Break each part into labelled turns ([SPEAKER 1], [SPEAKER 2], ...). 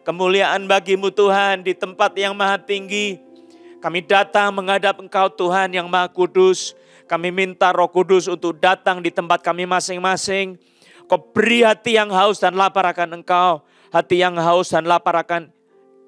[SPEAKER 1] Kemuliaan bagi-Mu Tuhan di tempat yang maha tinggi. Kami datang menghadap Engkau Tuhan yang Maha Kudus. Kami minta Roh Kudus untuk datang di tempat kami masing-masing. Kau beri hati yang haus dan lapar akan Engkau. Hati yang haus dan lapar akan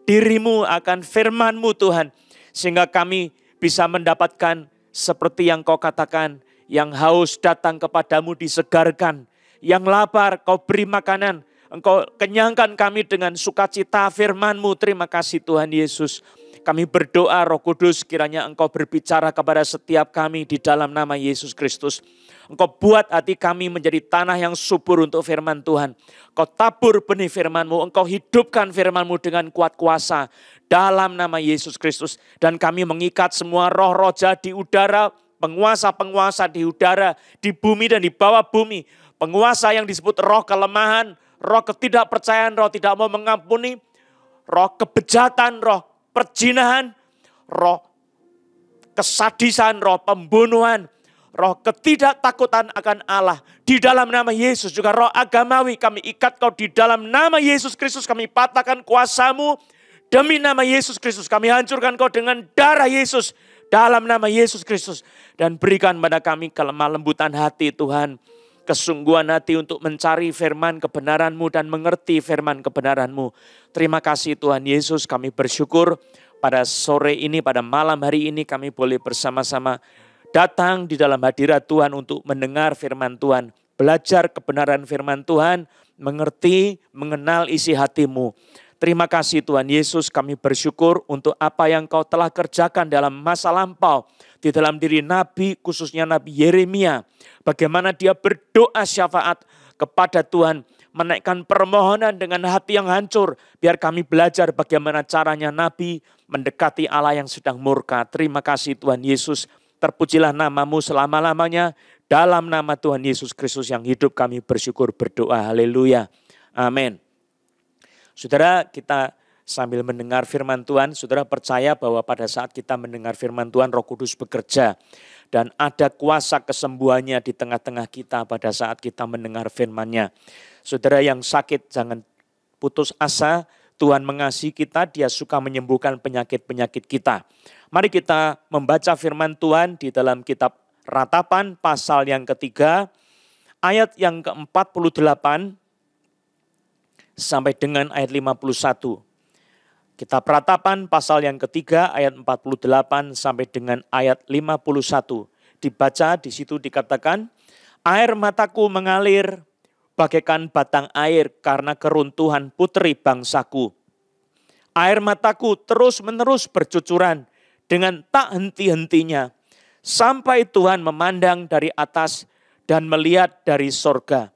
[SPEAKER 1] diri-Mu, akan firman-Mu Tuhan. Sehingga kami bisa mendapatkan seperti yang Kau katakan. Yang haus datang kepadamu disegarkan. Yang lapar Kau beri makanan. Engkau kenyangkan kami dengan sukacita firman-Mu. Terima kasih Tuhan Yesus. Kami berdoa Roh Kudus kiranya Engkau berbicara kepada setiap kami di dalam nama Yesus Kristus. Engkau buat hati kami menjadi tanah yang subur untuk firman Tuhan. Engkau tabur benih firman-Mu. Engkau hidupkan firman-Mu dengan kuat kuasa dalam nama Yesus Kristus. Dan kami mengikat semua roh-roh jahat di udara, penguasa-penguasa di udara, di bumi dan di bawah bumi. Penguasa yang disebut roh kelemahan, roh ketidakpercayaan, roh tidak mau mengampuni, roh kebejatan, roh perjinahan, roh kesadisan, roh pembunuhan, roh ketidaktakutan akan Allah. Di dalam nama Yesus juga roh agamawi kami ikat Kau di dalam nama Yesus Kristus. Kami patahkan kuasa-Mu demi nama Yesus Kristus. Kami hancurkan Kau dengan darah Yesus dalam nama Yesus Kristus. Dan berikan pada kami kelemah lembutan hati Tuhan. Kesungguhan hati untuk mencari firman kebenaran-Mu dan mengerti firman kebenaran-Mu. Terima kasih Tuhan Yesus, kami bersyukur pada sore ini, pada malam hari ini kami boleh bersama-sama datang di dalam hadirat Tuhan untuk mendengar firman Tuhan. Belajar kebenaran firman Tuhan, mengerti, mengenal isi hati-Mu. Terima kasih Tuhan Yesus, kami bersyukur untuk apa yang Kau telah kerjakan dalam masa lampau. Di dalam diri Nabi, khususnya Nabi Yeremia. Bagaimana dia berdoa syafaat kepada Tuhan. Menaikkan permohonan dengan hati yang hancur. Biar kami belajar bagaimana caranya Nabi mendekati Allah yang sedang murka. Terima kasih Tuhan Yesus. Terpujilah nama-Mu selama-lamanya. Dalam nama Tuhan Yesus Kristus yang hidup kami bersyukur berdoa. Haleluya. Amin. Saudara, kita sambil mendengar firman Tuhan, saudara percaya bahwa pada saat kita mendengar firman Tuhan, Roh Kudus bekerja. Dan ada kuasa kesembuhannya di tengah-tengah kita pada saat kita mendengar firman-Nya. Saudara yang sakit, jangan putus asa. Tuhan mengasihi kita, Dia suka menyembuhkan penyakit-penyakit kita. Mari kita membaca firman Tuhan di dalam kitab Ratapan pasal yang ketiga, ayat yang ke-48 sampai dengan ayat 51. Kitab Ratapan pasal yang ketiga ayat 48 sampai dengan ayat 51. Dibaca di situ dikatakan, air mataku mengalir bagaikan batang air karena keruntuhan putri bangsaku. Air mataku terus-menerus bercucuran dengan tak henti-hentinya. Sampai Tuhan memandang dari atas dan melihat dari sorga.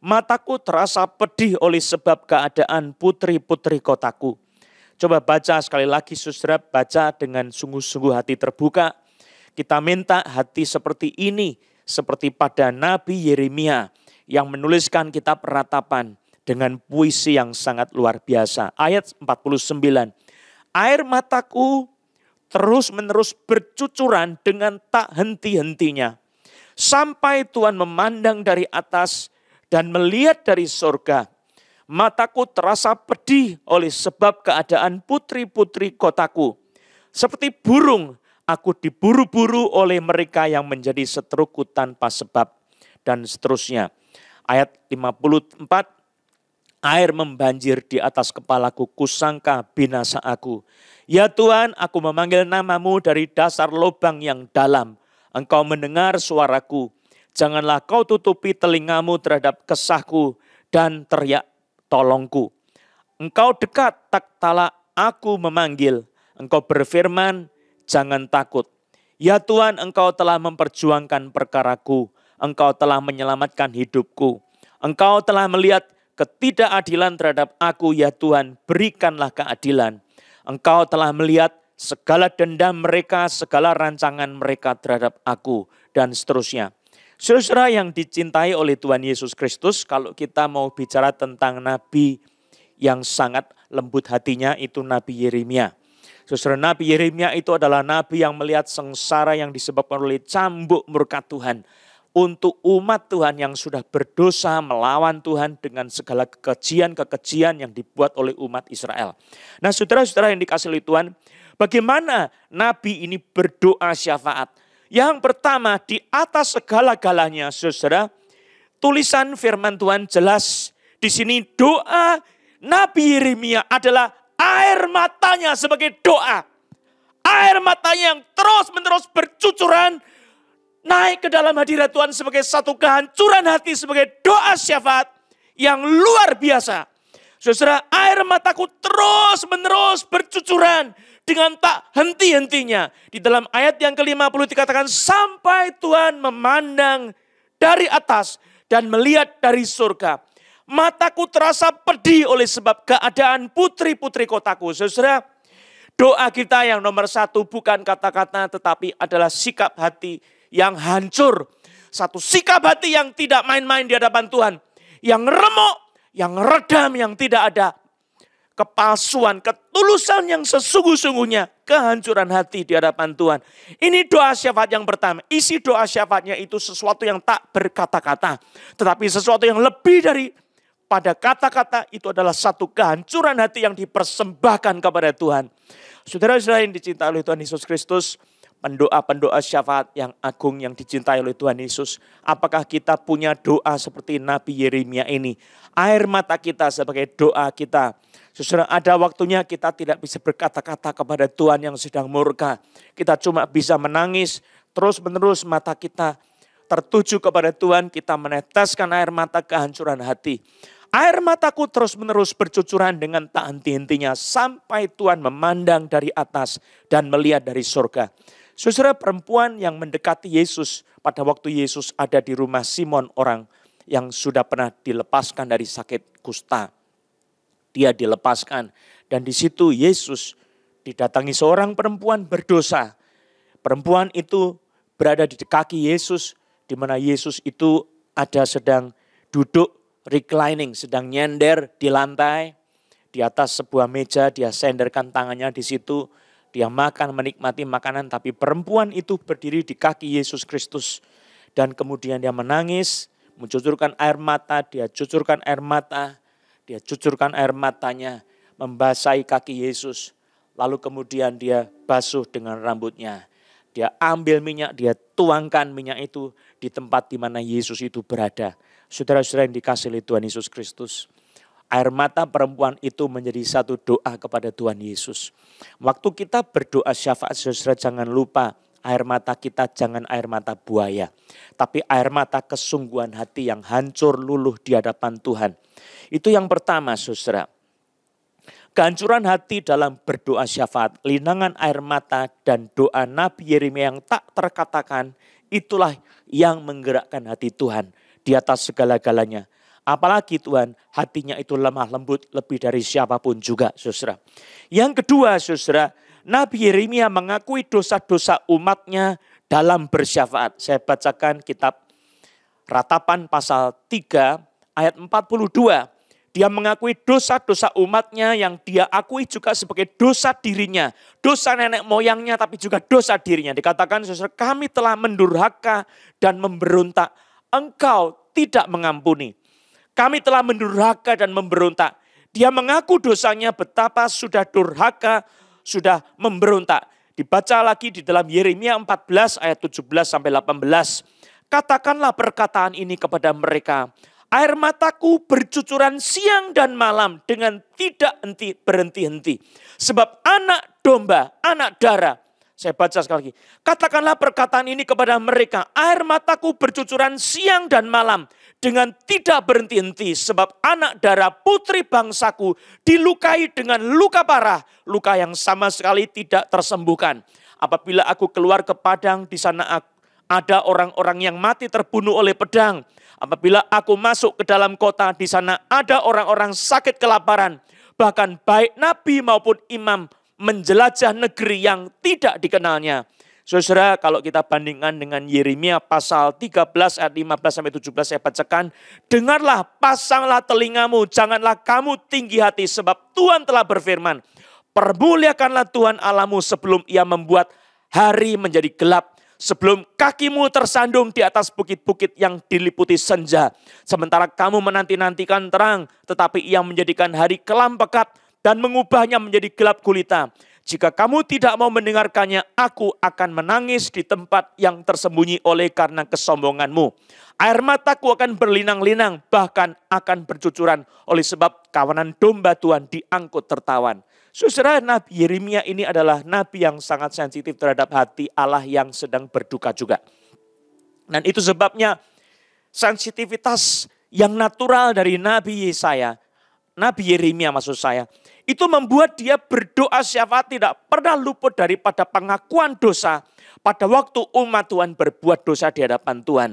[SPEAKER 1] Mataku terasa pedih oleh sebab keadaan putri-putri kotaku. Coba baca sekali lagi saudara, baca dengan sungguh-sungguh hati terbuka. Kita minta hati seperti ini, seperti pada Nabi Yeremia yang menuliskan kitab Ratapan dengan puisi yang sangat luar biasa. Ayat 49, air mataku terus-menerus bercucuran dengan tak henti-hentinya. Sampai Tuhan memandang dari atas dan melihat dari sorga. Mataku terasa pedih oleh sebab keadaan putri-putri kotaku. Seperti burung, aku diburu-buru oleh mereka yang menjadi seteruku tanpa sebab. Dan seterusnya. Ayat 54, air membanjir di atas kepalaku, kusangka binasa aku. Ya Tuhan, aku memanggil nama-Mu dari dasar lubang yang dalam. Engkau mendengar suaraku. Janganlah kau tutupi telingamu terhadap kesahku dan teriak tolongku. Engkau dekat tak kala aku memanggil. Engkau berfirman, jangan takut. Ya Tuhan, Engkau telah memperjuangkan perkaraku. Engkau telah menyelamatkan hidupku. Engkau telah melihat ketidakadilan terhadap aku, ya Tuhan, berikanlah keadilan. Engkau telah melihat segala dendam mereka, segala rancangan mereka terhadap aku, dan seterusnya. Saudara yang dicintai oleh Tuhan Yesus Kristus, kalau kita mau bicara tentang nabi yang sangat lembut hatinya, itu Nabi Yeremia. Saudara, Nabi Yeremia itu adalah nabi yang melihat sengsara yang disebabkan oleh cambuk murka Tuhan. untuk umat Tuhan yang sudah berdosa melawan Tuhan dengan segala kekejian-kekejian yang dibuat oleh umat Israel. Nah saudara-saudara yang dikasihi oleh Tuhan, bagaimana nabi ini berdoa syafaat? Yang pertama, di atas segala-galanya saudara, tulisan firman Tuhan jelas di sini doa Nabi Yeremia adalah air matanya sebagai doa. Air matanya yang terus-menerus bercucuran naik ke dalam hadirat Tuhan sebagai satu kehancuran hati, sebagai doa syafaat yang luar biasa. Saudara, air mataku terus-menerus bercucuran dengan tak henti-hentinya. Di dalam ayat yang ke-50 dikatakan, sampai Tuhan memandang dari atas dan melihat dari surga. Mataku terasa pedih oleh sebab keadaan putri-putri kotaku. Saudara, doa kita yang nomor satu bukan kata-kata tetapi adalah sikap hati yang hancur. Satu sikap hati yang tidak main-main di hadapan Tuhan. Yang remuk, yang redam, yang tidak ada kepalsuan, ketulusan yang sesungguh-sungguhnya, kehancuran hati di hadapan Tuhan. Ini doa syafaat yang pertama. Isi doa syafaatnya itu sesuatu yang tak berkata-kata, tetapi sesuatu yang lebih dari pada kata-kata. Itu adalah satu kehancuran hati yang dipersembahkan kepada Tuhan. Saudara-saudara yang dicintai oleh Tuhan Yesus Kristus, pendoa-pendoa syafaat yang agung yang dicintai oleh Tuhan Yesus. Apakah kita punya doa seperti Nabi Yeremia ini? Air mata kita sebagai doa kita. Saudara, ada waktunya kita tidak bisa berkata-kata kepada Tuhan yang sedang murka. Kita cuma bisa menangis, terus-menerus mata kita tertuju kepada Tuhan, kita meneteskan air mata kehancuran hati. Air mataku terus-menerus bercucuran dengan tak henti-hentinya sampai Tuhan memandang dari atas dan melihat dari surga. Saudara, perempuan yang mendekati Yesus pada waktu Yesus ada di rumah Simon, orang yang sudah pernah dilepaskan dari sakit kusta. Dia dilepaskan dan di situ Yesus didatangi seorang perempuan berdosa. Perempuan itu berada di kaki Yesus, di mana Yesus itu ada sedang duduk reclining, sedang nyender di lantai. Di atas sebuah meja dia senderkan tangannya di situ. Dia makan, menikmati makanan, tapi perempuan itu berdiri di kaki Yesus Kristus. Dan kemudian dia menangis, mencucurkan air mata, dia cucurkan air mata. Dia cucurkan air matanya, membasahi kaki Yesus. Lalu kemudian dia basuh dengan rambutnya. Dia ambil minyak, dia tuangkan minyak itu di tempat di mana Yesus itu berada. Saudara-saudara yang dikasihi oleh Tuhan Yesus Kristus. Air mata perempuan itu menjadi satu doa kepada Tuhan Yesus. Waktu kita berdoa syafaat, saudara jangan lupa air mata kita jangan air mata buaya. Tapi air mata kesungguhan hati yang hancur luluh di hadapan Tuhan. Itu yang pertama saudara. Kehancuran hati dalam berdoa syafaat, linangan air mata dan doa Nabi Yeremia yang tak terkatakan, itulah yang menggerakkan hati Tuhan di atas segala-galanya. Apalagi Tuhan hatinya itu lemah lembut lebih dari siapapun juga saudara. Yang kedua saudara, Nabi Yeremia mengakui dosa-dosa umatnya dalam bersyafaat. Saya bacakan kitab Ratapan pasal 3 ayat 42. Dia mengakui dosa-dosa umatnya yang dia akui juga sebagai dosa dirinya. Dosa nenek moyangnya tapi juga dosa dirinya. Dikatakan saudara, kami telah mendurhaka dan memberontak. Engkau tidak mengampuni. Kami telah mendurhaka dan memberontak. Dia mengaku dosanya betapa sudah durhaka, sudah memberontak. Dibaca lagi di dalam Yeremia 14 ayat 17 sampai 18. Katakanlah perkataan ini kepada mereka. Air mataku bercucuran siang dan malam dengan tidak berhenti-henti. Sebab anak domba, anak darah. Saya baca sekali lagi. Katakanlah perkataan ini kepada mereka. Air mataku bercucuran siang dan malam dengan tidak berhenti-henti. Sebab anak darah putri bangsaku dilukai dengan luka parah. Luka yang sama sekali tidak tersembuhkan. Apabila aku keluar ke padang, di sana ada orang-orang yang mati terbunuh oleh pedang. Apabila aku masuk ke dalam kota, di sana ada orang-orang sakit kelaparan. Bahkan baik nabi maupun imam menjelajah negeri yang tidak dikenalnya. Saudara, kalau kita bandingkan dengan Yeremia pasal 13 ayat 15 sampai 17 saya bacakan. Dengarlah, pasanglah telingamu, janganlah kamu tinggi hati sebab Tuhan telah berfirman. Permuliakanlah Tuhan Allahmu sebelum ia membuat hari menjadi gelap. Sebelum kakimu tersandung di atas bukit-bukit yang diliputi senja. Sementara kamu menanti-nantikan terang, tetapi ia menjadikan hari kelam pekat dan mengubahnya menjadi gelap gulita. Jika kamu tidak mau mendengarkannya, aku akan menangis di tempat yang tersembunyi oleh karena kesombonganmu. Air mataku akan berlinang-linang, bahkan akan bercucuran oleh sebab kawanan domba Tuhan diangkut tertawan. Saudara, Nabi Yeremia ini adalah nabi yang sangat sensitif terhadap hati Allah yang sedang berduka juga. Dan itu sebabnya sensitivitas yang natural dari Nabi Yesaya, Nabi Yeremia maksud saya, itu membuat dia berdoa syafaat tidak pernah luput daripada pengakuan dosa pada waktu umat Tuhan berbuat dosa di hadapan Tuhan.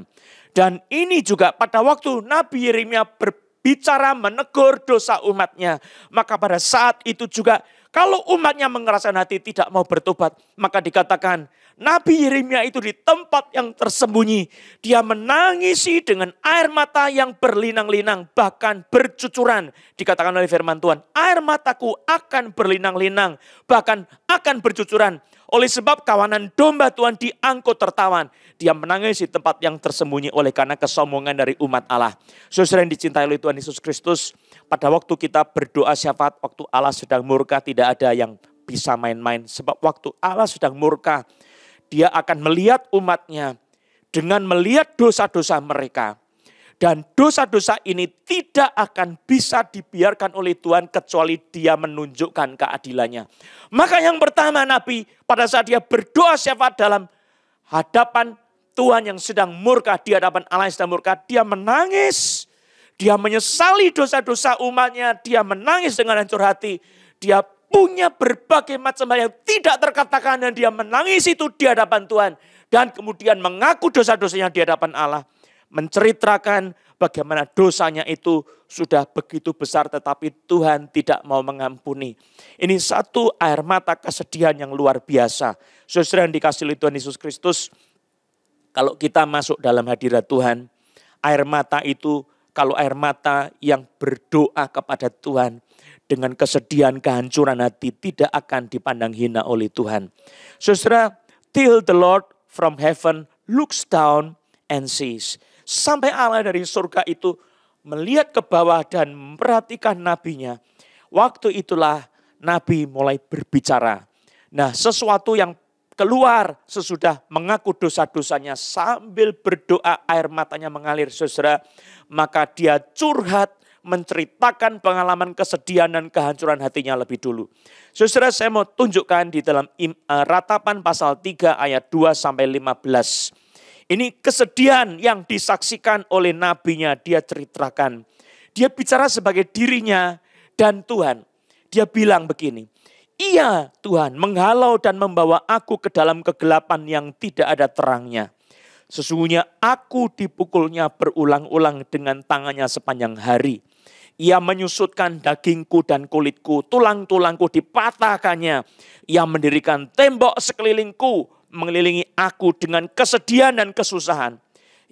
[SPEAKER 1] Dan ini juga pada waktu Nabi Yeremia berbicara menegur dosa umatnya. Maka pada saat itu juga kalau umatnya mengeraskan hati tidak mau bertobat, maka dikatakan Nabi Yeremia itu di tempat yang tersembunyi. Dia menangisi dengan air mata yang berlinang-linang, bahkan bercucuran. Dikatakan oleh firman Tuhan, air mataku akan berlinang-linang, bahkan akan bercucuran. Oleh sebab kawanan domba Tuhan diangkut tertawan. Dia menangis di tempat yang tersembunyi oleh karena kesombongan dari umat Allah. Saudara yang dicintai oleh Tuhan Yesus Kristus, pada waktu kita berdoa syafaat, waktu Allah sedang murka, tidak ada yang bisa main-main. Sebab waktu Allah sedang murka, dia akan melihat umatnya dengan melihat dosa-dosa mereka. Dan dosa-dosa ini tidak akan bisa dibiarkan oleh Tuhan kecuali dia menunjukkan keadilannya. Maka yang pertama Nabi pada saat dia berdoa syafaat dalam hadapan Tuhan yang sedang murka, di hadapan Allah yang sedang murka, dia menangis. Dia menyesali dosa-dosa umatnya, dia menangis dengan hancur hati. Dia punya berbagai macam hal yang tidak terkatakan dan dia menangis itu di hadapan Tuhan. Dan kemudian mengaku dosa-dosanya di hadapan Allah. Menceritakan bagaimana dosanya itu sudah begitu besar tetapi Tuhan tidak mau mengampuni. Ini satu air mata kesedihan yang luar biasa. Saudara yang dikasihi oleh Tuhan Yesus Kristus, kalau kita masuk dalam hadirat Tuhan, air mata itu kalau air mata yang berdoa kepada Tuhan dengan kesedihan, kehancuran hati tidak akan dipandang hina oleh Tuhan. Saudara, till the Lord from heaven looks down and sees. Sampai Allah dari surga itu melihat ke bawah dan memperhatikan nabinya. Waktu itulah nabi mulai berbicara. Nah, sesuatu yang keluar sesudah mengaku dosa-dosanya sambil berdoa air matanya mengalir, saudara. Maka dia curhat menceritakan pengalaman kesedihan dan kehancuran hatinya lebih dulu. Saudara, saya mau tunjukkan di dalam Ratapan pasal 3 ayat 2 sampai 15. Ini kesedihan yang disaksikan oleh nabinya, dia ceritakan. Dia bicara sebagai dirinya dan Tuhan. Dia bilang begini, iya Tuhan menghalau dan membawa aku ke dalam kegelapan yang tidak ada terangnya. Sesungguhnya aku dipukulnya berulang-ulang dengan tangannya sepanjang hari. Ia menyusutkan dagingku dan kulitku, tulang-tulangku dipatahkannya. Ia mendirikan tembok sekelilingku, mengelilingi aku dengan kesedihan dan kesusahan.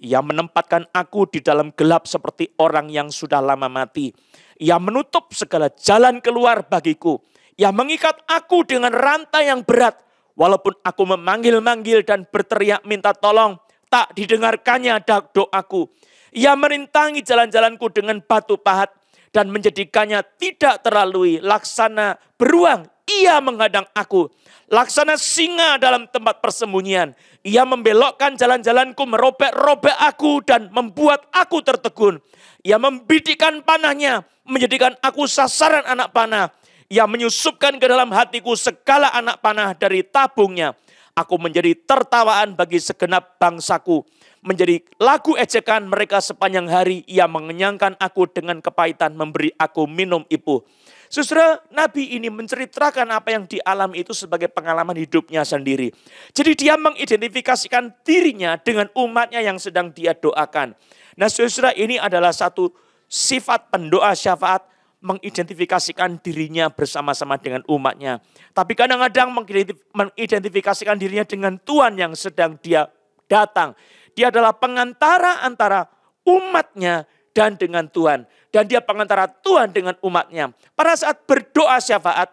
[SPEAKER 1] Ia menempatkan aku di dalam gelap seperti orang yang sudah lama mati. Ia menutup segala jalan keluar bagiku. Ia mengikat aku dengan rantai yang berat. Walaupun aku memanggil-manggil dan berteriak minta tolong, tak didengarkannya doaku. Ia merintangi jalan-jalanku dengan batu pahat dan menjadikannya tidak terlalui. Laksana beruang, ia menghadang aku. Laksana singa dalam tempat persembunyian. Ia membelokkan jalan-jalanku, merobek-robek aku dan membuat aku tertegun. Ia membidikkan panahnya, menjadikan aku sasaran anak panah. Ia menyusupkan ke dalam hatiku segala anak panah dari tabungnya. Aku menjadi tertawaan bagi segenap bangsaku. Menjadi lagu ejekan mereka sepanjang hari. Ia mengenyangkan aku dengan kepahitan, memberi aku minum ipuh. Saudara, nabi ini menceritakan apa yang dialami itu sebagai pengalaman hidupnya sendiri. Jadi dia mengidentifikasikan dirinya dengan umatnya yang sedang dia doakan. Nah saudara, ini adalah satu sifat pendoa syafaat, mengidentifikasikan dirinya bersama-sama dengan umatnya. Tapi kadang-kadang mengidentifikasikan dirinya dengan Tuhan yang sedang dia datang. Dia adalah pengantara antara umatnya dan dengan Tuhan. Dan dia pengantara Tuhan dengan umatnya. Pada saat berdoa syafaat,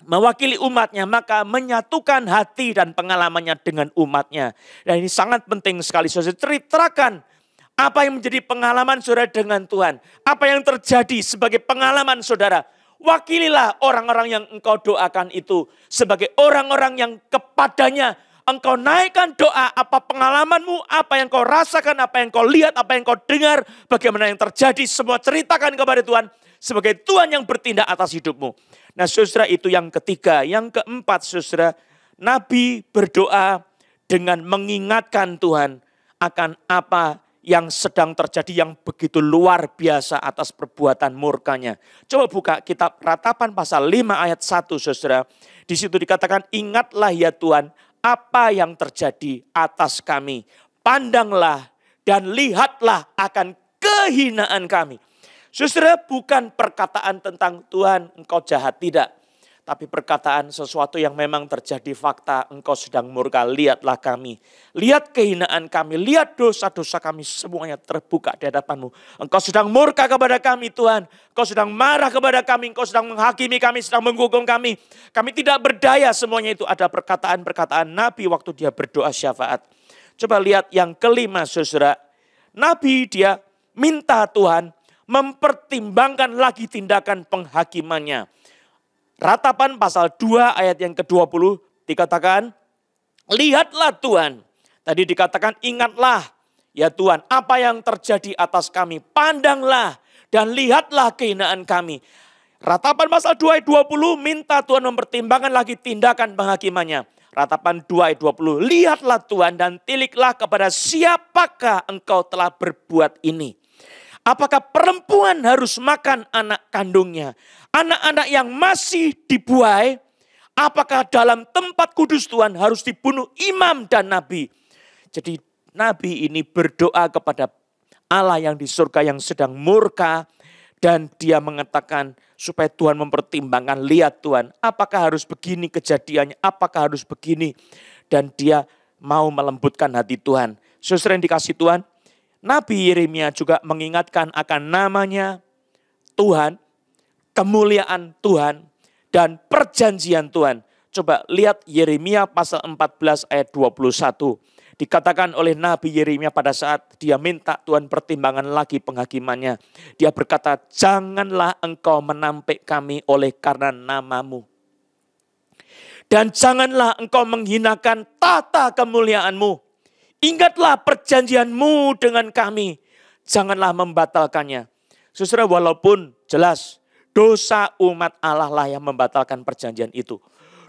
[SPEAKER 1] mewakili umatnya, maka menyatukan hati dan pengalamannya dengan umatnya. Dan ini sangat penting sekali, saudara. Ceritakan apa yang menjadi pengalaman saudara dengan Tuhan. Apa yang terjadi sebagai pengalaman saudara. Wakililah orang-orang yang engkau doakan itu sebagai orang-orang yang kepadanya engkau naikkan doa, apa pengalamanmu, apa yang kau rasakan, apa yang kau lihat, apa yang kau dengar, bagaimana yang terjadi, semua ceritakan kepada Tuhan sebagai Tuhan yang bertindak atas hidupmu. Nah saudara, itu yang ketiga. Yang keempat saudara, Nabi berdoa dengan mengingatkan Tuhan akan apa yang sedang terjadi yang begitu luar biasa atas perbuatan murkanya. Coba buka kitab Ratapan pasal 5 ayat 1 saudara. Di situ dikatakan, ingatlah ya Tuhan apa yang terjadi atas kami. Pandanglah dan lihatlah akan kehinaan kami. Saudara, bukan perkataan tentang Tuhan engkau jahat, tidak. Tapi perkataan sesuatu yang memang terjadi fakta, engkau sedang murka, lihatlah kami. Lihat kehinaan kami, lihat dosa-dosa kami semuanya terbuka di hadapanmu. Engkau sedang murka kepada kami Tuhan. Engkau sedang marah kepada kami, engkau sedang menghakimi kami, sedang menghukum kami. Kami tidak berdaya, semuanya itu ada perkataan-perkataan Nabi waktu dia berdoa syafaat. Coba lihat yang kelima saudara. Nabi dia minta Tuhan mempertimbangkan lagi tindakan penghakimannya. Ratapan pasal 2 ayat yang ke-20 dikatakan, lihatlah Tuhan. Tadi dikatakan ingatlah ya Tuhan apa yang terjadi atas kami. Pandanglah dan lihatlah kehinaan kami. Ratapan pasal 2 ayat 20 minta Tuhan mempertimbangkan lagi tindakan penghakimannya. Ratapan 2 ayat 20, lihatlah Tuhan dan tiliklah kepada siapakah engkau telah berbuat ini. Apakah perempuan harus makan anak kandungnya? Anak-anak yang masih dibuai, apakah dalam tempat kudus Tuhan harus dibunuh imam dan nabi? Jadi nabi ini berdoa kepada Allah yang di surga yang sedang murka. Dan dia mengatakan supaya Tuhan mempertimbangkan, lihat Tuhan apakah harus begini kejadiannya, apakah harus begini. Dan dia mau melembutkan hati Tuhan. Saudara yang dikasih Tuhan, Nabi Yeremia juga mengingatkan akan namanya Tuhan, kemuliaan Tuhan, dan perjanjian Tuhan. Coba lihat Yeremia pasal 14 ayat 21. Dikatakan oleh Nabi Yeremia pada saat dia minta Tuhan pertimbangan lagi penghakimannya. Dia berkata, janganlah engkau menampik kami oleh karena namamu. Dan janganlah engkau menghinakan tata kemuliaanmu. Ingatlah perjanjianmu dengan kami. Janganlah membatalkannya. Saudara, walaupun jelas dosa umat Allah lah yang membatalkan perjanjian itu.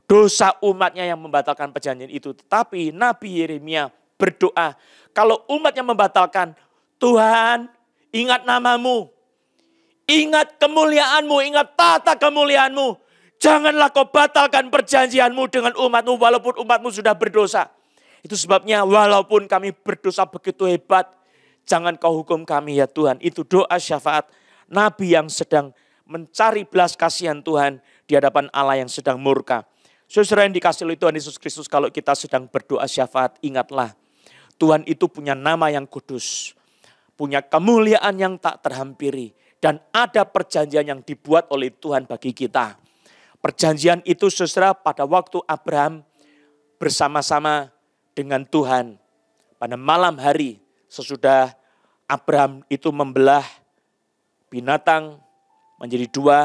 [SPEAKER 1] Dosa umatnya yang membatalkan perjanjian itu. Tetapi Nabi Yeremia berdoa. Kalau umatnya membatalkan, Tuhan ingat namamu. Ingat kemuliaanmu, ingat tata kemuliaanmu. Janganlah kau batalkan perjanjianmu dengan umatmu walaupun umatmu sudah berdosa. Itu sebabnya walaupun kami berdosa begitu hebat, jangan kau hukum kami ya Tuhan. Itu doa syafaat Nabi yang sedang mencari belas kasihan Tuhan di hadapan Allah yang sedang murka. Saudara yang dikasihi oleh Tuhan Yesus Kristus, kalau kita sedang berdoa syafaat, ingatlah Tuhan itu punya nama yang kudus, punya kemuliaan yang tak terhampiri, dan ada perjanjian yang dibuat oleh Tuhan bagi kita. Perjanjian itu saudara pada waktu Abraham bersama-sama dengan Tuhan pada malam hari sesudah Abraham itu membelah binatang menjadi dua,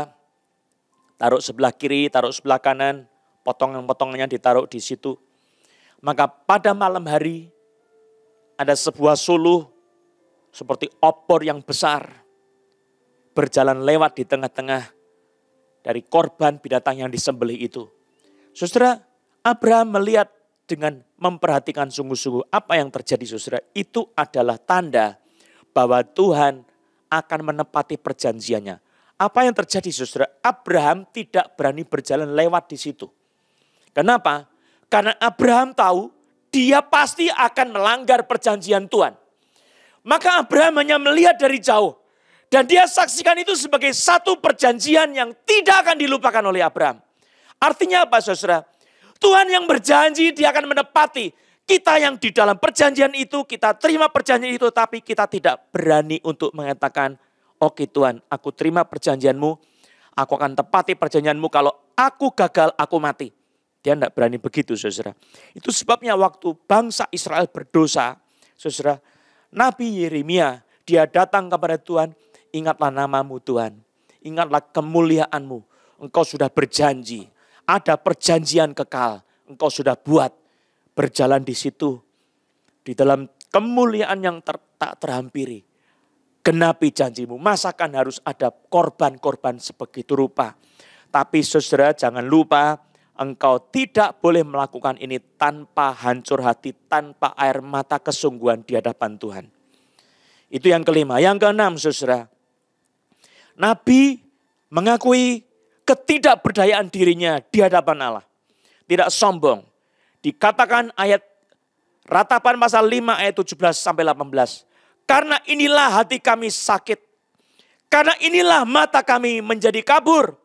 [SPEAKER 1] taruh sebelah kiri, taruh sebelah kanan, potongan-potongannya ditaruh di situ. Maka pada malam hari ada sebuah suluh seperti obor yang besar berjalan lewat di tengah-tengah dari korban binatang yang disembelih itu. Saudara, Abraham melihat dengan memperhatikan sungguh-sungguh apa yang terjadi saudara. Itu adalah tanda bahwa Tuhan akan menepati perjanjiannya. Apa yang terjadi saudara? Abraham tidak berani berjalan lewat di situ. Kenapa? Karena Abraham tahu dia pasti akan melanggar perjanjian Tuhan. Maka Abraham hanya melihat dari jauh. Dan dia saksikan itu sebagai satu perjanjian yang tidak akan dilupakan oleh Abraham. Artinya apa saudara? Tuhan yang berjanji dia akan menepati. Kita yang di dalam perjanjian itu, kita terima perjanjian itu. Tapi kita tidak berani untuk mengatakan, oke Tuhan, aku terima perjanjianmu. Aku akan tepati perjanjianmu kalau aku gagal, aku mati. Dia tidak berani begitu, saudara. Itu sebabnya waktu bangsa Israel berdosa, saudara, Nabi Yeremia, dia datang kepada Tuhan, ingatlah namamu Tuhan, ingatlah kemuliaanmu, engkau sudah berjanji, ada perjanjian kekal, engkau sudah buat, berjalan di situ, di dalam kemuliaan yang tak terhampiri. Genapi janjimu, masakan harus ada korban-korban sebegitu rupa. Tapi saudara jangan lupa, engkau tidak boleh melakukan ini tanpa hancur hati, tanpa air mata kesungguhan di hadapan Tuhan. Itu yang kelima. Yang keenam, saudara, Nabi mengakui ketidakberdayaan dirinya di hadapan Allah. Tidak sombong. Dikatakan ayat Ratapan pasal 5 ayat 17 sampai 18. Karena inilah hati kami sakit. Karena inilah mata kami menjadi kabur.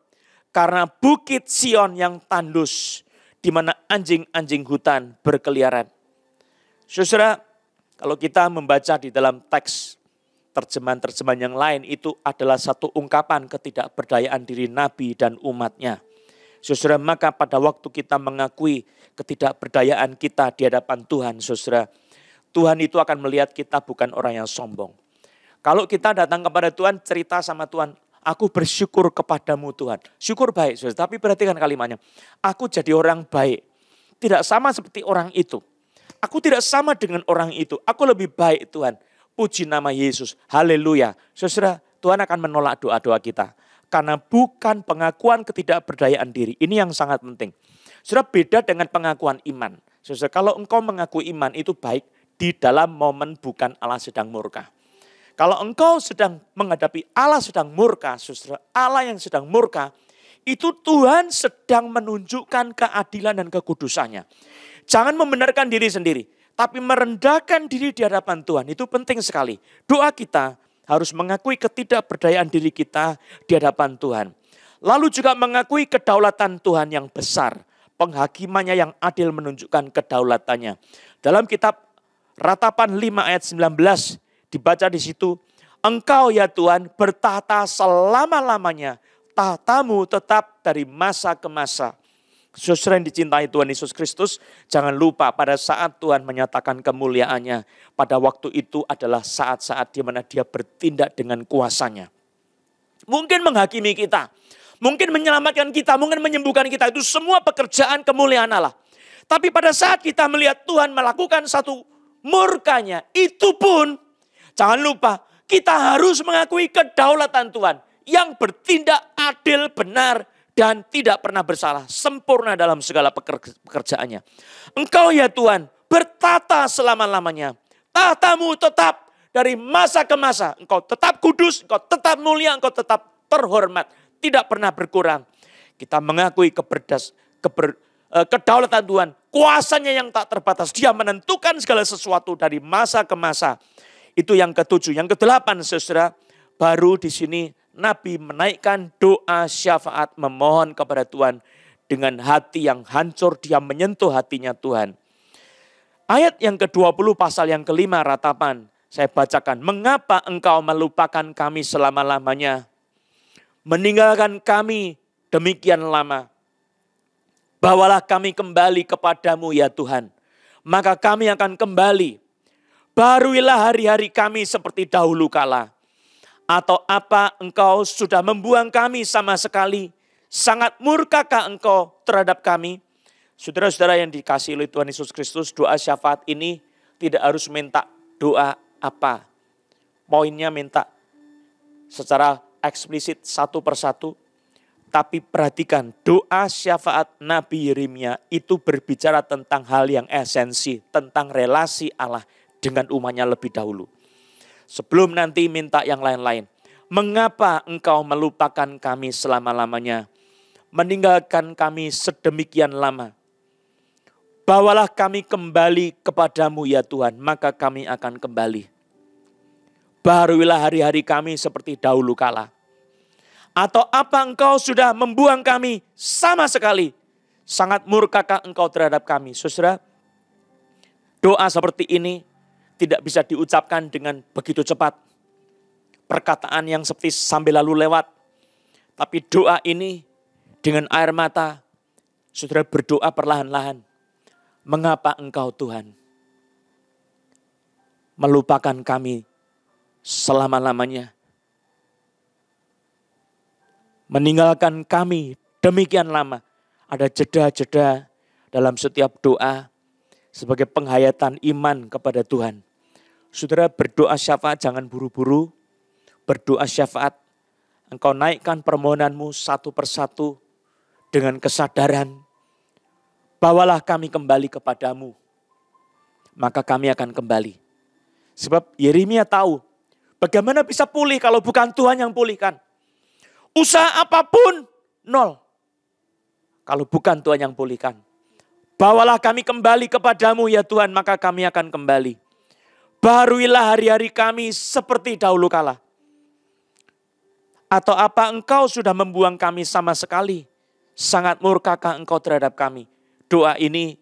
[SPEAKER 1] Karena bukit Sion yang tandus, di mana anjing-anjing hutan berkeliaran. Saudara, kalau kita membaca di dalam teks terjemahan-terjemahan yang lain, itu adalah satu ungkapan ketidakberdayaan diri Nabi dan umatnya. Saudara, maka pada waktu kita mengakui ketidakberdayaan kita di hadapan Tuhan, saudara, Tuhan itu akan melihat kita bukan orang yang sombong. Kalau kita datang kepada Tuhan, cerita sama Tuhan, aku bersyukur kepadamu Tuhan. Syukur baik, saudara. Tapi perhatikan kalimatnya. Aku jadi orang baik. Tidak sama seperti orang itu. Aku tidak sama dengan orang itu. Aku lebih baik Tuhan. Puji nama Yesus. Haleluya. Saudara, Tuhan akan menolak doa-doa kita. Karena bukan pengakuan ketidakberdayaan diri. Ini yang sangat penting. Saudara, beda dengan pengakuan iman. Saudara, kalau engkau mengaku iman itu baik di dalam momen bukan Allah sedang murka. Kalau engkau sedang menghadapi Allah sedang murka, saudara, Allah yang sedang murka, itu Tuhan sedang menunjukkan keadilan dan kekudusannya. Jangan membenarkan diri sendiri, tapi merendahkan diri di hadapan Tuhan. Itu penting sekali. Doa kita harus mengakui ketidakberdayaan diri kita di hadapan Tuhan. Lalu juga mengakui kedaulatan Tuhan yang besar. Penghakimannya yang adil menunjukkan kedaulatannya. Dalam kitab Ratapan 5 ayat 19, dibaca di situ, engkau ya Tuhan bertahta selama-lamanya, tahtamu tetap dari masa ke masa. Saudara yang dicintai Tuhan Yesus Kristus, jangan lupa pada saat Tuhan menyatakan kemuliaannya, pada waktu itu adalah saat-saat di mana dia bertindak dengan kuasanya. Mungkin menghakimi kita, mungkin menyelamatkan kita, mungkin menyembuhkan kita, itu semua pekerjaan kemuliaan Allah. Tapi pada saat kita melihat Tuhan melakukan satu murkanya, itu pun jangan lupa, kita harus mengakui kedaulatan Tuhan yang bertindak adil, benar, dan tidak pernah bersalah. Sempurna dalam segala pekerjaannya. Engkau ya Tuhan bertata selama-lamanya. Tahtamu tetap dari masa ke masa. Engkau tetap kudus, engkau tetap mulia, engkau tetap terhormat. Tidak pernah berkurang. Kita mengakui kedaulatan Tuhan. Kuasanya yang tak terbatas. Dia menentukan segala sesuatu dari masa ke masa. Itu yang ketujuh. Yang kedelapan, saudara, baru di sini Nabi menaikkan doa syafaat memohon kepada Tuhan dengan hati yang hancur. Dia menyentuh hatinya Tuhan. Ayat yang ke-20 pasal yang kelima Ratapan. Saya bacakan. Mengapa engkau melupakan kami selama-lamanya? Meninggalkan kami demikian lama. Bawalah kami kembali kepadamu ya Tuhan. Maka kami akan kembali. Baruilah hari-hari kami seperti dahulu kala. Atau apa engkau sudah membuang kami sama sekali? Sangat murkakah engkau terhadap kami? Saudara-saudara yang dikasihi oleh Tuhan Yesus Kristus, doa syafaat ini tidak harus minta doa apa. Poinnya minta secara eksplisit satu persatu. Tapi perhatikan doa syafaat Nabi Yeremia itu berbicara tentang hal yang esensi. Tentang relasi Allah dengan umatnya lebih dahulu. Sebelum nanti minta yang lain-lain. Mengapa engkau melupakan kami selama-lamanya? Meninggalkan kami sedemikian lama. Bawalah kami kembali kepadamu ya Tuhan. Maka kami akan kembali. Baruilah hari-hari kami seperti dahulu kala. Atau apa engkau sudah membuang kami sama sekali? Sangat murkakah engkau terhadap kami? Saudara, doa seperti ini tidak bisa diucapkan dengan begitu cepat. Perkataan yang seperti sambil lalu lewat. Tapi doa ini Dengan air mata, saudara berdoa perlahan-lahan. Mengapa Engkau Tuhan melupakan kami selama-lamanya? Meninggalkan kami demikian lama. Ada jeda-jeda dalam setiap doa sebagai penghayatan iman kepada Tuhan. Saudara berdoa syafaat jangan buru-buru. Berdoa syafaat, engkau naikkan permohonanmu satu persatu dengan kesadaran. Bawalah kami kembali kepadamu. Maka kami akan kembali. Sebab Yeremia tahu bagaimana bisa pulih kalau bukan Tuhan yang pulihkan. Usaha apapun nol. Kalau bukan Tuhan yang pulihkan. Bawalah kami kembali kepadamu ya Tuhan, maka kami akan kembali. Baharuilah hari-hari kami seperti dahulu kala. Atau apa engkau sudah membuang kami sama sekali? Sangat murkakah engkau terhadap kami? Doa ini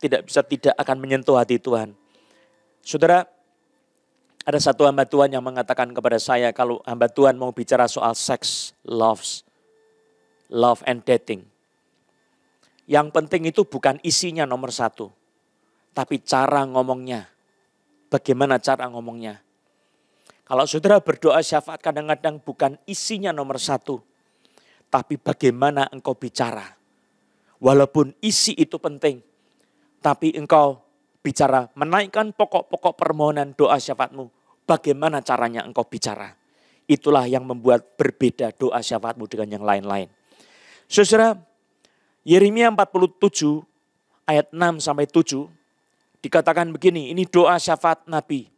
[SPEAKER 1] tidak akan menyentuh hati Tuhan. Saudara, ada satu hamba Tuhan yang mengatakan kepada saya, kalau hamba Tuhan mau bicara soal seks, love and dating. Yang penting itu bukan isinya nomor satu, tapi cara ngomongnya. Bagaimana cara ngomongnya? Kalau saudara berdoa syafaat kadang-kadang bukan isinya nomor satu, tapi bagaimana engkau bicara. Walaupun isi itu penting, tapi engkau bicara menaikkan pokok-pokok permohonan doa syafaatmu. Bagaimana caranya engkau bicara? Itulah yang membuat berbeda doa syafaatmu dengan yang lain-lain. Saudara, Yeremia 47 ayat 6-7 dikatakan begini, ini doa syafaat Nabi.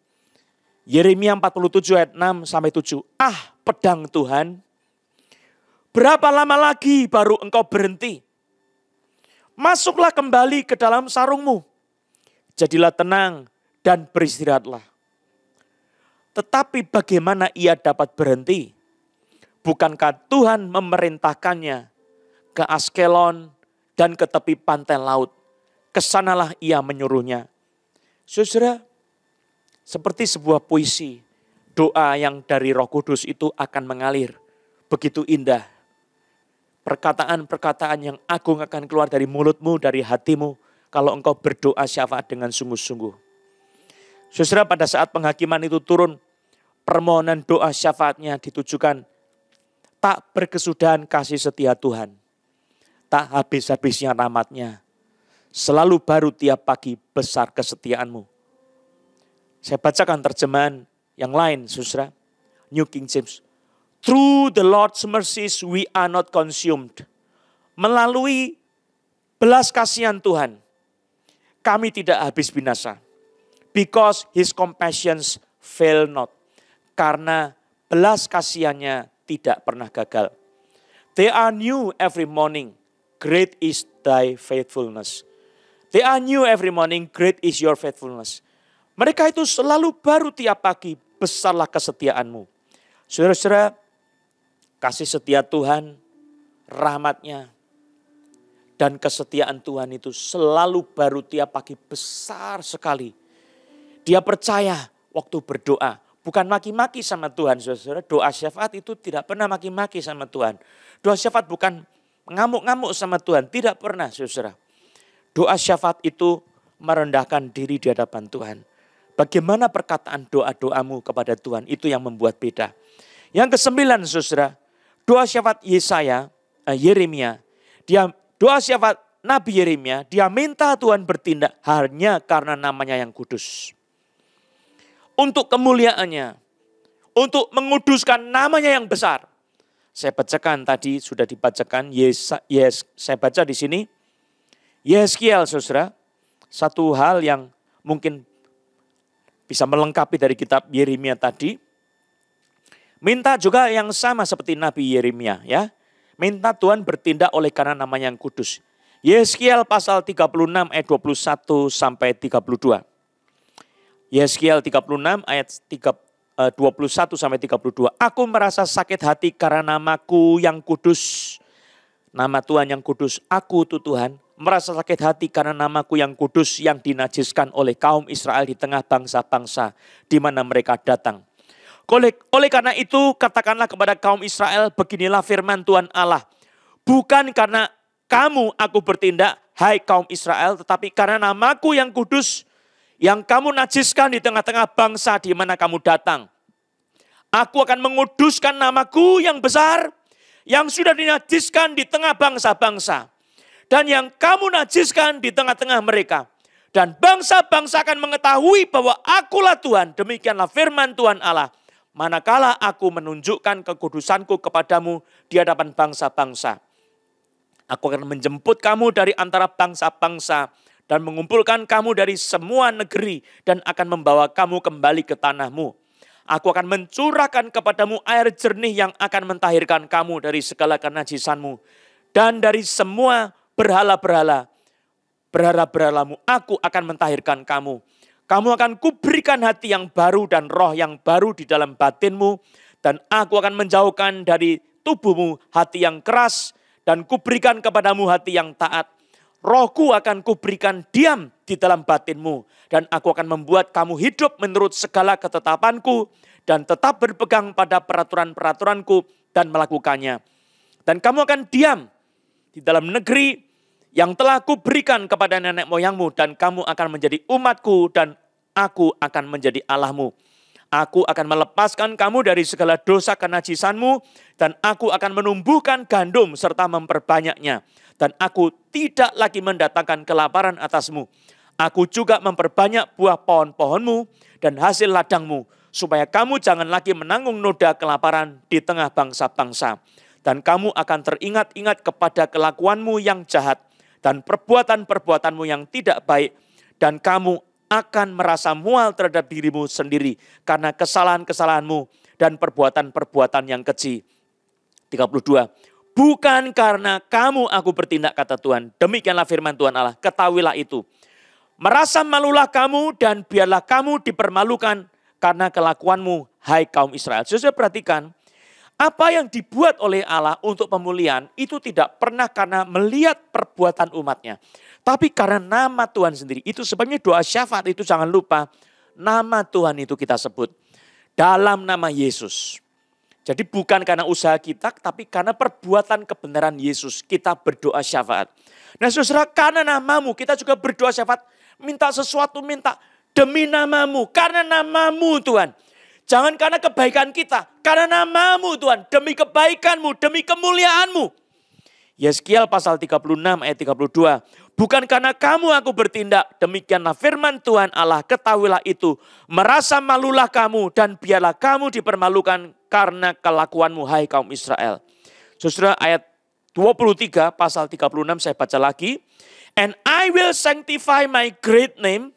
[SPEAKER 1] Yeremia 47 ayat 6-7. Ah pedang Tuhan, berapa lama lagi baru engkau berhenti? Masuklah kembali ke dalam sarungmu. Jadilah tenang dan beristirahatlah. Tetapi bagaimana ia dapat berhenti? Bukankah Tuhan memerintahkannya ke Askelon dan ke tepi pantai laut? Kesanalah ia menyuruhnya. Saudara, seperti sebuah puisi, doa yang dari Roh Kudus itu akan mengalir. Begitu indah. Perkataan-perkataan yang agung akan keluar dari mulutmu, dari hatimu, kalau engkau berdoa syafaat dengan sungguh-sungguh. Saudara, pada saat penghakiman itu turun, permohonan doa syafaatnya ditujukan tak berkesudahan kasih setia Tuhan. Tak habis-habisnya rahmat-Nya. Selalu baru tiap pagi besar kesetiaanmu. Saya bacakan terjemahan yang lain, saudara. New King James. Through the Lord's mercies we are not consumed. Melalui belas kasihan Tuhan, kami tidak habis binasa. Because His compassions fail not. Karena belas kasihannya tidak pernah gagal. They are new every morning. Great is thy faithfulness. They are new every morning. Great is your faithfulness. Mereka itu selalu baru tiap pagi. Besarlah kesetiaanmu. Saudara-saudara, kasih setia Tuhan, rahmat-Nya, dan kesetiaan Tuhan itu selalu baru tiap pagi, besar sekali. Dia percaya waktu berdoa. Bukan maki-maki sama Tuhan, saudara. Doa syafaat itu tidak pernah maki-maki sama Tuhan. Doa syafaat bukan ngamuk-ngamuk sama Tuhan. Tidak pernah, saudara. Doa syafaat itu merendahkan diri di hadapan Tuhan. Bagaimana perkataan doa-doamu kepada Tuhan, itu yang membuat beda. Yang kesembilan, saudara. Doa syafaat Yeremia. Doa syafaat Nabi Yeremia, dia minta Tuhan bertindak hanya karena namanya yang kudus. Untuk kemuliaannya, untuk menguduskan namanya yang besar. Saya bacakan tadi, sudah dibacakan, saya baca di sini. Yeskiel, saudara, satu hal yang mungkin bisa melengkapi dari kitab Yeremia tadi. Minta juga yang sama seperti Nabi Yeremia, ya. Minta Tuhan bertindak oleh karena namanya yang kudus. Yeskiel pasal 36 ayat 21 sampai 32. Yeskiel 36 ayat 21 sampai 32. Aku merasa sakit hati karena namaku yang kudus. Nama Tuhan yang kudus, aku tuh Tuhan. Merasa sakit hati karena namaku yang kudus yang dinajiskan oleh kaum Israel di tengah bangsa-bangsa di mana mereka datang. Oleh karena itu katakanlah kepada kaum Israel, beginilah firman Tuhan Allah. Bukan karena kamu aku bertindak, hai kaum Israel, tetapi karena namaku yang kudus, yang kamu najiskan di tengah-tengah bangsa di mana kamu datang. Aku akan menguduskan namaku yang besar, yang sudah dinajiskan di tengah bangsa-bangsa. Dan yang kamu najiskan di tengah-tengah mereka. Dan bangsa-bangsa akan mengetahui bahwa akulah Tuhan, demikianlah firman Tuhan Allah. Manakala aku menunjukkan kekudusanku kepadamu di hadapan bangsa-bangsa. Aku akan menjemput kamu dari antara bangsa-bangsa dan mengumpulkan kamu dari semua negeri dan akan membawa kamu kembali ke tanahmu. Aku akan mencurahkan kepadamu air jernih yang akan mentahirkan kamu dari segala kenajisanmu. Dan dari semua berhala-berhalamu aku akan mentahirkan kamu. Kamu akan kuberikan hati yang baru dan roh yang baru di dalam batinmu. Dan aku akan menjauhkan dari tubuhmu hati yang keras. Dan kuberikan kepadamu hati yang taat. Rohku akan kuberikan diam di dalam batinmu. Dan aku akan membuat kamu hidup menurut segala ketetapanku. Dan tetap berpegang pada peraturan-peraturanku dan melakukannya. Dan kamu akan diam di dalam negeri yang telah kuberikan kepada nenek moyangmu. Dan kamu akan menjadi umatku dan aku akan menjadi Allahmu. Aku akan melepaskan kamu dari segala dosa kenajisanmu dan aku akan menumbuhkan gandum serta memperbanyaknya. Dan aku tidak lagi mendatangkan kelaparan atasmu. Aku juga memperbanyak buah pohon-pohonmu dan hasil ladangmu. Supaya kamu jangan lagi menanggung noda kelaparan di tengah bangsa-bangsa. Dan kamu akan teringat-ingat kepada kelakuanmu yang jahat. Dan perbuatan-perbuatanmu yang tidak baik. Dan kamu akan merasa mual terhadap dirimu sendiri. Karena kesalahan-kesalahanmu dan perbuatan-perbuatan yang keji. 32. Bukan karena kamu aku bertindak kata Tuhan. Demikianlah firman Tuhan Allah. Ketahuilah itu. Merasa malulah kamu dan biarlah kamu dipermalukan karena kelakuanmu hai kaum Israel. Saudara perhatikan. Apa yang dibuat oleh Allah untuk pemulihan itu tidak pernah karena melihat perbuatan umatnya. Tapi karena nama Tuhan sendiri. Itu sebabnya doa syafaat itu jangan lupa. Nama Tuhan itu kita sebut. Dalam nama Yesus. Jadi bukan karena usaha kita, tapi karena perbuatan kebenaran Yesus. Kita berdoa syafaat. Nah saudara, karena namamu kita juga berdoa syafaat. Minta sesuatu, minta demi namamu. Karena namamu Tuhan. Jangan karena kebaikan kita. Karena namamu Tuhan. Demi kebaikanmu, demi kemuliaanmu. Yeskiel pasal 36 ayat 32. Bukan karena kamu aku bertindak. Demikianlah firman Tuhan Allah. Ketahuilah itu. Merasa malulah kamu dan biarlah kamu dipermalukan karena kelakuanmu hai kaum Israel. Saudara ayat 23 pasal 36 saya baca lagi. And I will sanctify my great name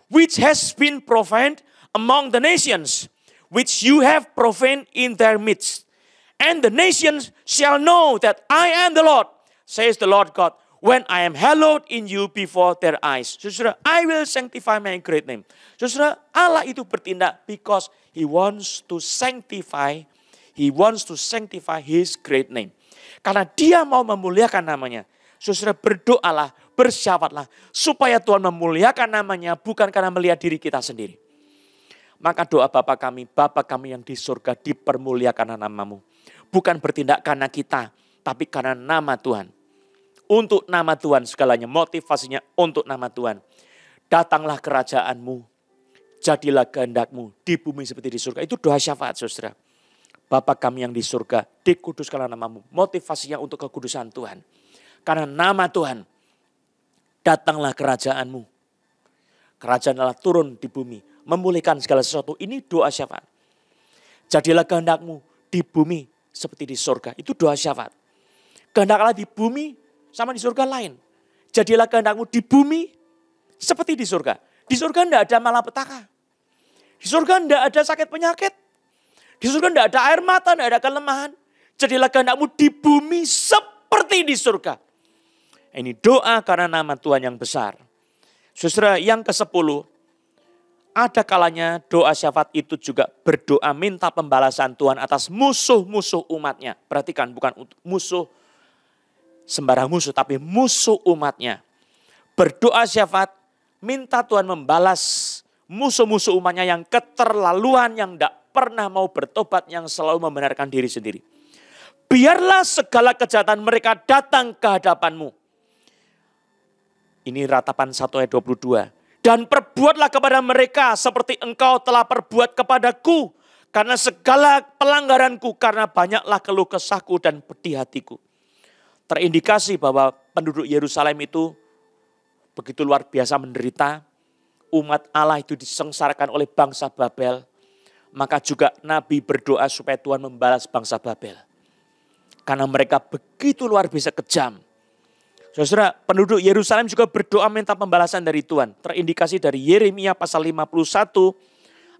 [SPEAKER 1] which has been profaned among the nations, which you have profaned in their midst. And the nations shall know that I am the Lord, says the Lord God, when I am hallowed in you before their eyes. Saudara, I will sanctify my great name. Saudara, Allah itu bertindak because He wants to sanctify His great name. Karena Dia mau memuliakan namanya. Saudara, berdoalah, bersyafatlah, supaya Tuhan memuliakan namanya bukan karena melihat diri kita sendiri. Maka doa Bapa kami yang di surga, dipermuliakan namamu. Bukan bertindak karena kita, tapi karena nama Tuhan. Untuk nama Tuhan segalanya, motivasinya untuk nama Tuhan. Datanglah kerajaanmu, jadilah kehendakmu di bumi seperti di surga. Itu doa syafaat saudara. Bapa kami yang di surga, dikuduskanlah namamu. Motivasinya untuk kekudusan Tuhan. Karena nama Tuhan, datanglah kerajaanmu. Kerajaan Allah turun di bumi, memulihkan segala sesuatu. Ini doa syafaat. Jadilah kehendakmu di bumi seperti di surga. Itu doa syafaat. Kehendak Allah di bumi sama di surga lain. Jadilah kehendakmu di bumi seperti di surga. Di surga tidak ada malapetaka. Di surga tidak ada sakit penyakit. Di surga tidak ada air mata, tidak ada kelemahan. Jadilah kehendakmu di bumi seperti di surga. Ini doa karena nama Tuhan yang besar. Saudara, yang ke-10. Ada kalanya doa syafaat itu juga berdoa minta pembalasan Tuhan atas musuh-musuh umatnya. Perhatikan, bukan musuh sembarang musuh, tapi musuh umatnya. Berdoa syafaat minta Tuhan membalas musuh-musuh umatnya yang keterlaluan, yang tidak pernah mau bertobat, yang selalu membenarkan diri sendiri. biarlah segala kejahatan mereka datang ke hadapanmu. Ini ratapan 1 ayat 22. Dan perbuatlah kepada mereka seperti engkau telah perbuat kepadaku. Karena segala pelanggaranku, karena banyaklah keluh kesahku dan pedih hatiku. Terindikasi bahwa penduduk Yerusalem itu begitu luar biasa menderita. Umat Allah itu disengsarakan oleh bangsa Babel. Maka juga Nabi berdoa supaya Tuhan membalas bangsa Babel. Karena mereka begitu luar biasa kejam. Saudara, penduduk Yerusalem juga berdoa minta pembalasan dari Tuhan. Terindikasi dari Yeremia pasal 51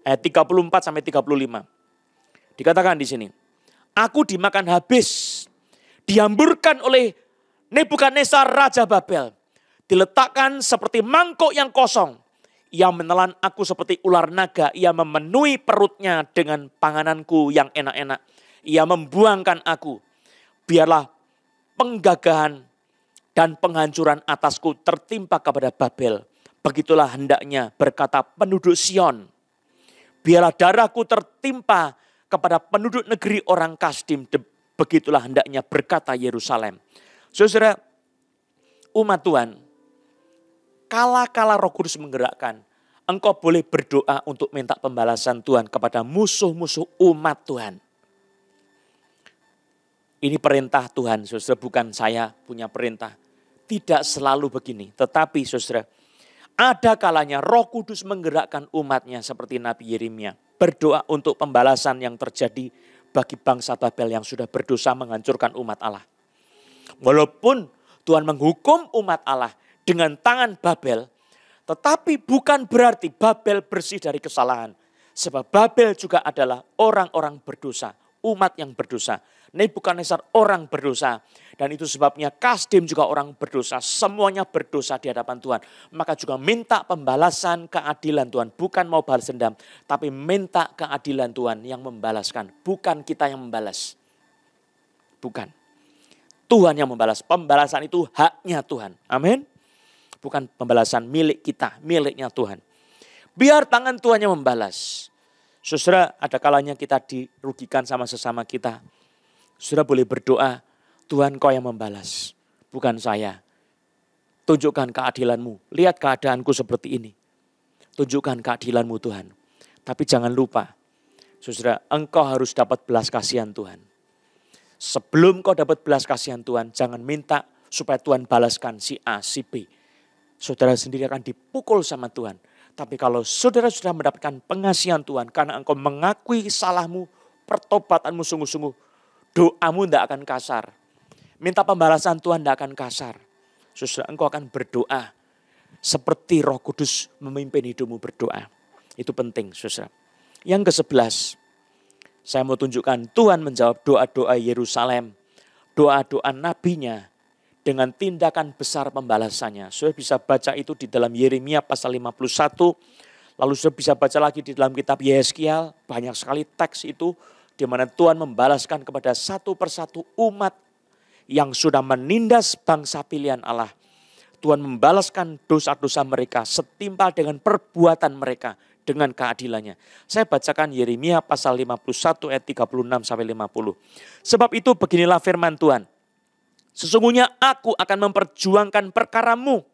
[SPEAKER 1] ayat 34 sampai 35. Dikatakan di sini, aku dimakan habis, dihamburkan oleh Nebukadnezar Raja Babel. Diletakkan seperti mangkok yang kosong. Ia menelan aku seperti ular naga. Ia memenuhi perutnya dengan pangananku yang enak-enak. Ia membuangkan aku. Biarlah penggagahan dan penghancuran atasku tertimpa kepada Babel. Begitulah hendaknya berkata penduduk Sion. Biarlah darahku tertimpa kepada penduduk negeri orang Kasdim. Begitulah hendaknya berkata Yerusalem. Saudara, umat Tuhan, kala-kala Roh Kudus menggerakkan, engkau boleh berdoa untuk minta pembalasan Tuhan kepada musuh-musuh umat Tuhan. Ini perintah Tuhan, saudara, bukan saya punya perintah. Tidak selalu begini, tetapi saudara, ada kalanya Roh Kudus menggerakkan umatnya seperti Nabi Yeremia. Berdoa untuk pembalasan yang terjadi bagi bangsa Babel yang sudah berdosa menghancurkan umat Allah. Walaupun Tuhan menghukum umat Allah dengan tangan Babel, tetapi bukan berarti Babel bersih dari kesalahan. Sebab Babel juga adalah orang-orang berdosa, umat yang berdosa. Nebukadnezar orang berdosa. Dan itu sebabnya Kasdim juga orang berdosa. Semuanya berdosa di hadapan Tuhan. Maka juga minta pembalasan keadilan Tuhan. Bukan mau balas dendam. Tapi minta keadilan Tuhan yang membalaskan. Bukan kita yang membalas. Bukan. Tuhan yang membalas. Pembalasan itu haknya Tuhan. Amin. Bukan pembalasan milik kita. Miliknya Tuhan. Biar tangan Tuhan yang membalas. Saudara, ada kalanya kita dirugikan sama sesama kita. Saudara boleh berdoa, Tuhan kau yang membalas, bukan saya. Tunjukkan keadilanmu, lihat keadaanku seperti ini. Tunjukkan keadilanmu Tuhan. Tapi jangan lupa, saudara, engkau harus dapat belas kasihan Tuhan. Sebelum kau dapat belas kasihan Tuhan, jangan minta supaya Tuhan balaskan si A, si B. Saudara sendiri akan dipukul sama Tuhan. Tapi kalau saudara sudah mendapatkan pengasihan Tuhan, karena engkau mengakui salahmu, pertobatanmu sungguh-sungguh, doamu tidak akan kasar. Minta pembalasan Tuhan tidak akan kasar. Saudara, engkau akan berdoa seperti Roh Kudus memimpin hidupmu berdoa. Itu penting, saudara. Yang ke-11, saya mau tunjukkan Tuhan menjawab doa-doa Yerusalem, doa-doa nabinya dengan tindakan besar pembalasannya. Saudara bisa baca itu di dalam Yeremia pasal 51. Lalu saudara bisa baca lagi di dalam kitab Yeskiel. Banyak sekali teks itu di mana Tuhan membalaskan kepada satu persatu umat yang sudah menindas bangsa pilihan Allah. Tuhan membalaskan dosa-dosa mereka setimpal dengan perbuatan mereka dengan keadilannya. Saya bacakan Yeremia pasal 51 ayat 36 sampai 50. Sebab itu beginilah firman Tuhan. Sesungguhnya aku akan memperjuangkan perkaramu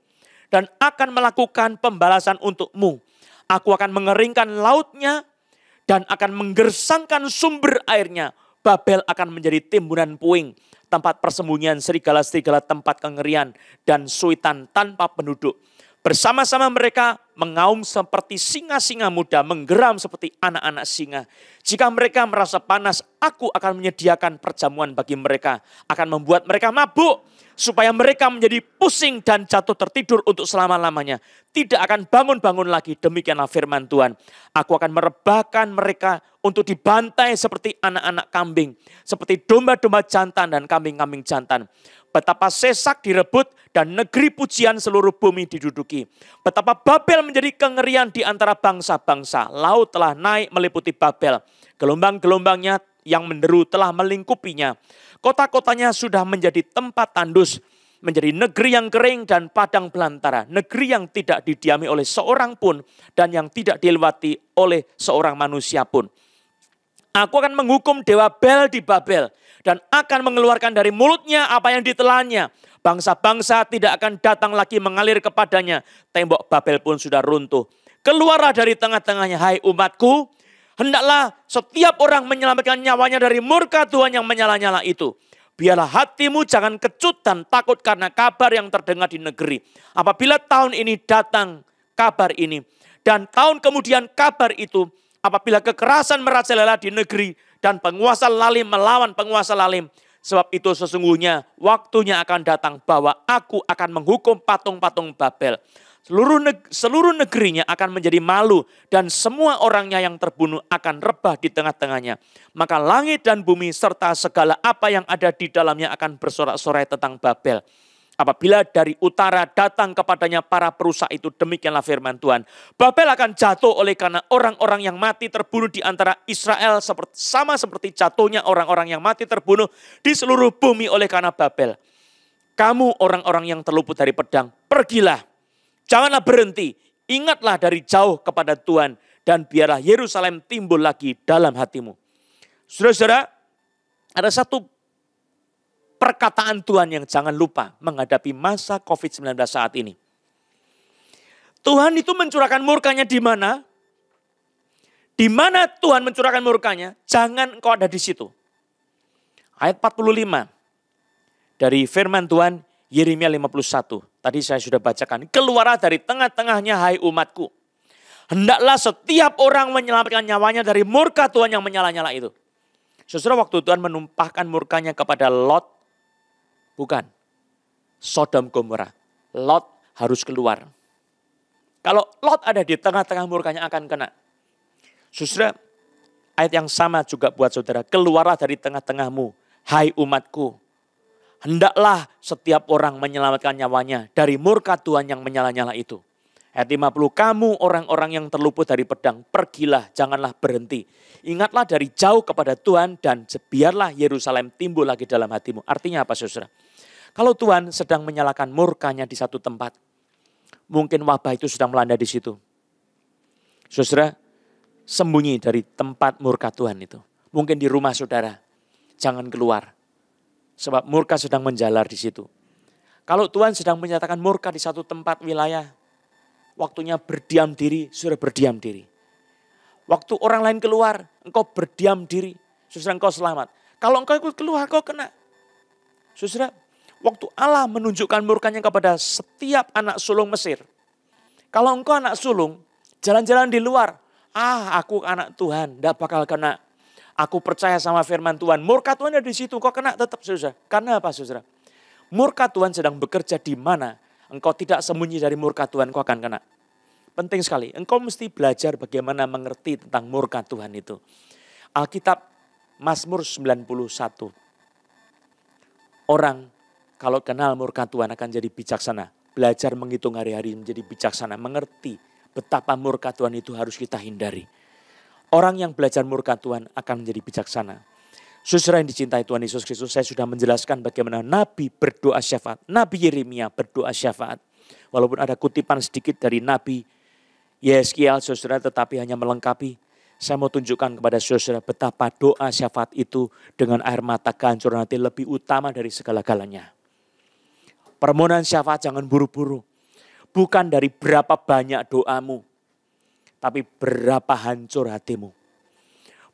[SPEAKER 1] dan akan melakukan pembalasan untukmu. Aku akan mengeringkan lautnya dan akan menggersangkan sumber airnya. Babel akan menjadi timbunan puing, tempat persembunyian serigala-serigala, tempat kengerian dan suitan tanpa penduduk. Bersama-sama mereka mengaum seperti singa-singa muda, menggeram seperti anak-anak singa. Jika mereka merasa panas, aku akan menyediakan perjamuan bagi mereka. Akan membuat mereka mabuk, supaya mereka menjadi pusing dan jatuh tertidur untuk selama-lamanya. Tidak akan bangun-bangun lagi, demikianlah firman Tuhan. Aku akan merebahkan mereka untuk dibantai seperti anak-anak kambing. Seperti domba-domba jantan dan kambing-kambing jantan. Betapa sesak direbut dan negeri pujian seluruh bumi diduduki. Betapa Babel menjadi kengerian di antara bangsa-bangsa. Laut telah naik meliputi Babel. Gelombang-gelombangnya yang menderu telah melingkupinya. Kota-kotanya sudah menjadi tempat tandus. Menjadi negeri yang kering dan padang belantara. Negeri yang tidak didiami oleh seorang pun dan yang tidak dilewati oleh seorang manusia pun. Aku akan menghukum dewa Bel di Babel dan akan mengeluarkan dari mulutnya apa yang ditelannya. Bangsa-bangsa tidak akan datang lagi mengalir kepadanya. Tembok Babel pun sudah runtuh. Keluarlah dari tengah-tengahnya, hai umatku. Hendaklah setiap orang menyelamatkan nyawanya dari murka Tuhan yang menyala-nyala itu. Biarlah hatimu jangan kecut dan takut karena kabar yang terdengar di negeri. Apabila tahun ini datang kabar ini, dan tahun kemudian kabar itu, apabila kekerasan merajalela di negeri dan penguasa lalim melawan penguasa lalim. Sebab itu sesungguhnya waktunya akan datang bahwa aku akan menghukum patung-patung Babel. Seluruh negerinya akan menjadi malu dan semua orangnya yang terbunuh akan rebah di tengah-tengahnya. Maka langit dan bumi serta segala apa yang ada di dalamnya akan bersorak-sorai tentang Babel. Apabila dari utara datang kepadanya para perusak itu, demikianlah firman Tuhan. Babel akan jatuh oleh karena orang-orang yang mati terbunuh di antara Israel sama seperti jatuhnya orang-orang yang mati terbunuh di seluruh bumi oleh karena Babel. Kamu orang-orang yang terluput dari pedang, pergilah. Janganlah berhenti, ingatlah dari jauh kepada Tuhan dan biarlah Yerusalem timbul lagi dalam hatimu. Saudara-saudara, ada satu perkataan Tuhan yang jangan lupa menghadapi masa COVID-19 saat ini. Tuhan itu mencurahkan murkanya di mana? Di mana Tuhan mencurahkan murkanya? Jangan engkau ada di situ. Ayat 45 dari firman Tuhan Yeremia 51. Tadi saya sudah bacakan. Keluarlah dari tengah-tengahnya hai umatku. Hendaklah setiap orang menyelamatkan nyawanya dari murka Tuhan yang menyala-nyala itu. Saudara, waktu Tuhan menumpahkan murkanya kepada Lot, bukan Sodom Gomora. Lot harus keluar. Kalau Lot ada di tengah-tengah murkanya akan kena. Saudara, ayat yang sama juga buat saudara. Keluarlah dari tengah-tengahmu, hai umatku. Hendaklah setiap orang menyelamatkan nyawanya dari murka Tuhan yang menyala-nyala itu. Ayat 50, kamu orang-orang yang terluput dari pedang, pergilah, janganlah berhenti. Ingatlah dari jauh kepada Tuhan dan biarlah Yerusalem timbul lagi dalam hatimu. Artinya apa saudara? Kalau Tuhan sedang menyalakan murkanya di satu tempat, mungkin wabah itu sedang melanda di situ. Saudara, sembunyi dari tempat murka Tuhan itu. Mungkin di rumah saudara, jangan keluar. Sebab murka sedang menjalar di situ. Kalau Tuhan sedang menyatakan murka di satu tempat wilayah, waktunya berdiam diri, saudara berdiam diri. Waktu orang lain keluar, engkau berdiam diri, saudara engkau selamat. Kalau engkau ikut keluar, engkau kena. Saudara, waktu Allah menunjukkan murkanya kepada setiap anak sulung Mesir. Kalau engkau anak sulung, jalan-jalan di luar, aku anak Tuhan, tidak bakal kena. Aku percaya sama firman Tuhan. Murka Tuhan ada di situ. Kau kena tetap saudara. Karena apa saudara? Murka Tuhan sedang bekerja di mana engkau tidak sembunyi dari murka Tuhan. Kau akan kena. Penting sekali. Engkau mesti belajar bagaimana mengerti tentang murka Tuhan itu. Alkitab Mazmur 91. Orang kalau kenal murka Tuhan akan jadi bijaksana. Belajar menghitung hari-hari menjadi bijaksana. Mengerti betapa murka Tuhan itu harus kita hindari. Orang yang belajar murka Tuhan akan menjadi bijaksana. Saudara yang dicintai Tuhan Yesus Kristus, saya sudah menjelaskan bagaimana Nabi berdoa syafaat. Nabi Yeremia berdoa syafaat. Walaupun ada kutipan sedikit dari Nabi Yeskiel, saudara, tetapi hanya melengkapi. Saya mau tunjukkan kepada saudara betapa doa syafaat itu dengan air mata kehancuran hati lebih utama dari segala-galanya. Permohonan syafaat jangan buru-buru. Bukan dari berapa banyak doamu. Tapi berapa hancur hatimu.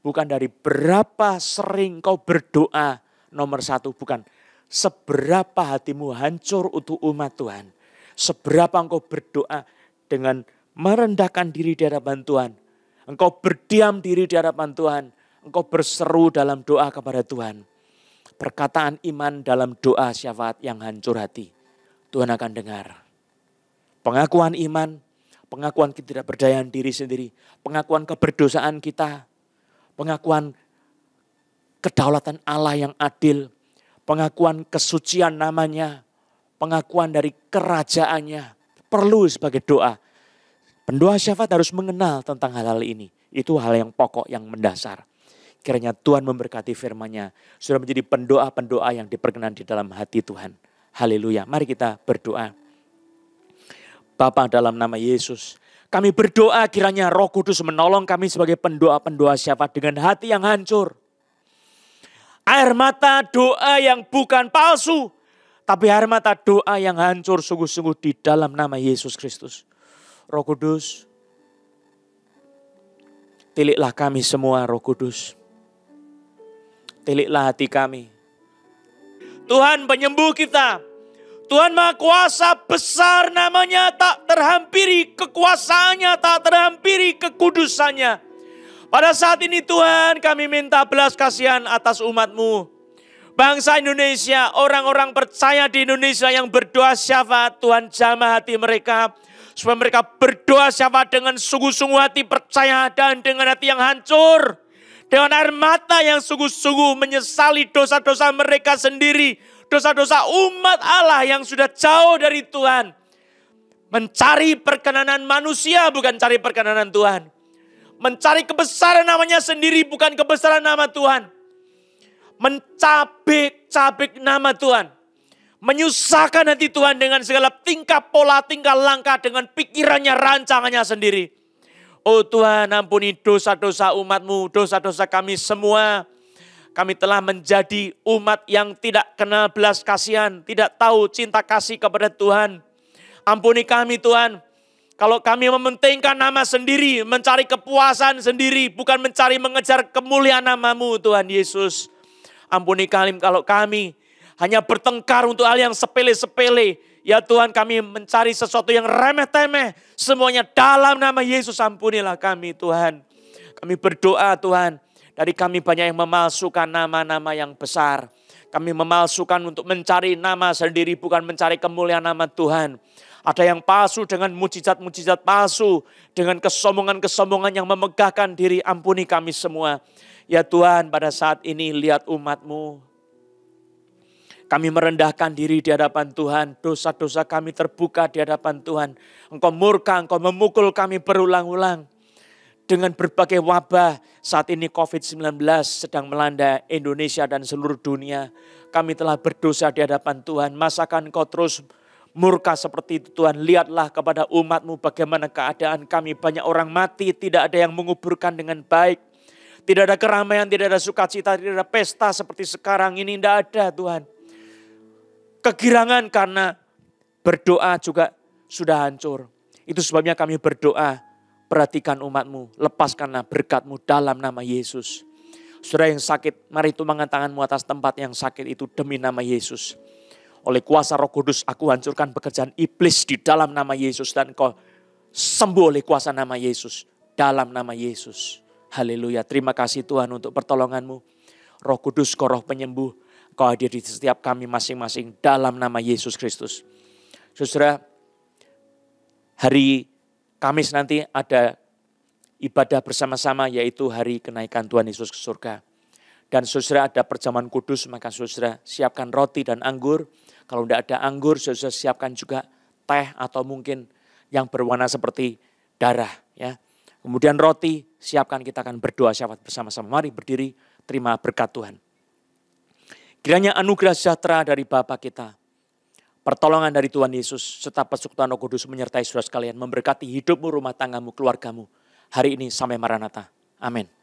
[SPEAKER 1] Bukan dari berapa sering kau berdoa nomor satu. Bukan seberapa hatimu hancur untuk umat Tuhan. Seberapa engkau berdoa dengan merendahkan diri di hadapan Tuhan. Engkau berdiam diri di hadapan Tuhan. Engkau berseru dalam doa kepada Tuhan. Perkataan iman dalam doa syafaat yang hancur hati. Tuhan akan dengar. Pengakuan iman. Pengakuan ketidakberdayaan diri sendiri. Pengakuan keberdosaan kita. Pengakuan kedaulatan Allah yang adil. Pengakuan kesucian namanya. Pengakuan dari kerajaannya. Perlu sebagai doa. Pendoa syafaat harus mengenal tentang hal-hal ini. Itu hal yang pokok, yang mendasar. Kiranya Tuhan memberkati firman-Nya. Sudah menjadi pendoa-pendoa yang diperkenan di dalam hati Tuhan. Haleluya. Mari kita berdoa. Bapa, dalam nama Yesus, kami berdoa kiranya Roh Kudus menolong kami sebagai pendoa-pendoa syafaat dengan hati yang hancur. Air mata doa yang bukan palsu. Tapi air mata doa yang hancur sungguh-sungguh di dalam nama Yesus Kristus. Roh Kudus, tiliklah kami semua, Roh Kudus. Tiliklah hati kami. Tuhan penyembuh kita. Tuhan Maha Kuasa, besar namanya, tak terhampiri kekuasaannya, tak terhampiri kekudusannya. Pada saat ini Tuhan, kami minta belas kasihan atas umat-Mu. Bangsa Indonesia, orang-orang percaya di Indonesia yang berdoa syafaat, Tuhan jamah hati mereka. Supaya mereka berdoa syafaat dengan sungguh-sungguh hati percaya dan dengan hati yang hancur. Dengan air mata yang sungguh-sungguh menyesali dosa-dosa mereka sendiri. Dosa-dosa umat Allah yang sudah jauh dari Tuhan. Mencari perkenanan manusia bukan cari perkenanan Tuhan. Mencari kebesaran namanya sendiri bukan kebesaran nama Tuhan. Mencabik-cabik nama Tuhan. Menyusahkan hati Tuhan dengan segala tingkah pola, tingkah langkah dengan pikirannya, rancangannya sendiri. Oh Tuhan, ampuni dosa-dosa umat-Mu, dosa-dosa kami semua. Kami telah menjadi umat yang tidak kenal belas kasihan, tidak tahu cinta kasih kepada Tuhan. Ampuni kami Tuhan. Kalau kami mementingkan nama sendiri, mencari kepuasan sendiri, bukan mencari mengejar kemuliaan nama-Mu Tuhan Yesus. Ampuni kami kalau kami hanya bertengkar untuk hal yang sepele-sepele. Ya Tuhan, kami mencari sesuatu yang remeh-temeh. Semuanya dalam nama Yesus, ampunilah kami Tuhan. Kami berdoa Tuhan, dari kami banyak yang memalsukan nama-nama yang besar. Kami memalsukan untuk mencari nama sendiri, bukan mencari kemuliaan nama Tuhan. Ada yang palsu dengan mujizat-mujizat palsu. Dengan kesombongan-kesombongan yang memegahkan diri, ampuni kami semua. Ya Tuhan, pada saat ini lihat umat-Mu. Kami merendahkan diri di hadapan Tuhan. Dosa-dosa kami terbuka di hadapan Tuhan. Engkau murka, Engkau memukul kami berulang-ulang. Dengan berbagai wabah, saat ini COVID-19 sedang melanda Indonesia dan seluruh dunia. Kami telah berdosa di hadapan Tuhan. Masakan Engkau terus murka seperti itu Tuhan. Lihatlah kepada umat-Mu bagaimana keadaan kami. Banyak orang mati, tidak ada yang menguburkan dengan baik. Tidak ada keramaian, tidak ada sukacita, tidak ada pesta seperti sekarang ini. Tidak ada Tuhan. Kegirangan karena berdoa juga sudah hancur. Itu sebabnya kami berdoa. Perhatikan umat-Mu. Lepaskanlah berkat-Mu dalam nama Yesus. Saudara yang sakit, mari tumpangkan tangan-Mu atas tempat yang sakit itu demi nama Yesus. Oleh kuasa Roh Kudus, aku hancurkan pekerjaan iblis di dalam nama Yesus. Dan Kau sembuh oleh kuasa nama Yesus. Dalam nama Yesus. Haleluya, terima kasih Tuhan untuk pertolongan-Mu. Roh Kudus, Kau roh penyembuh. Kau hadir di setiap kami masing-masing dalam nama Yesus Kristus. Saudara, hari Kamis nanti ada ibadah bersama-sama yaitu hari kenaikan Tuhan Yesus ke surga. Dan saudara ada perjamuan kudus, maka saudara siapkan roti dan anggur. Kalau tidak ada anggur, saudara siapkan juga teh atau mungkin yang berwarna seperti darah. Ya. Kemudian roti, siapkan kita akan berdoa syafaat bersama-sama. Mari berdiri, terima berkat Tuhan. Kiranya anugerah sejahtera dari Bapa kita, pertolongan dari Tuhan Yesus, serta persekutuan Roh Kudus menyertai saudara sekalian, memberkati hidupmu, rumah tanggamu, keluargamu, hari ini sampai Maranatha. Amin.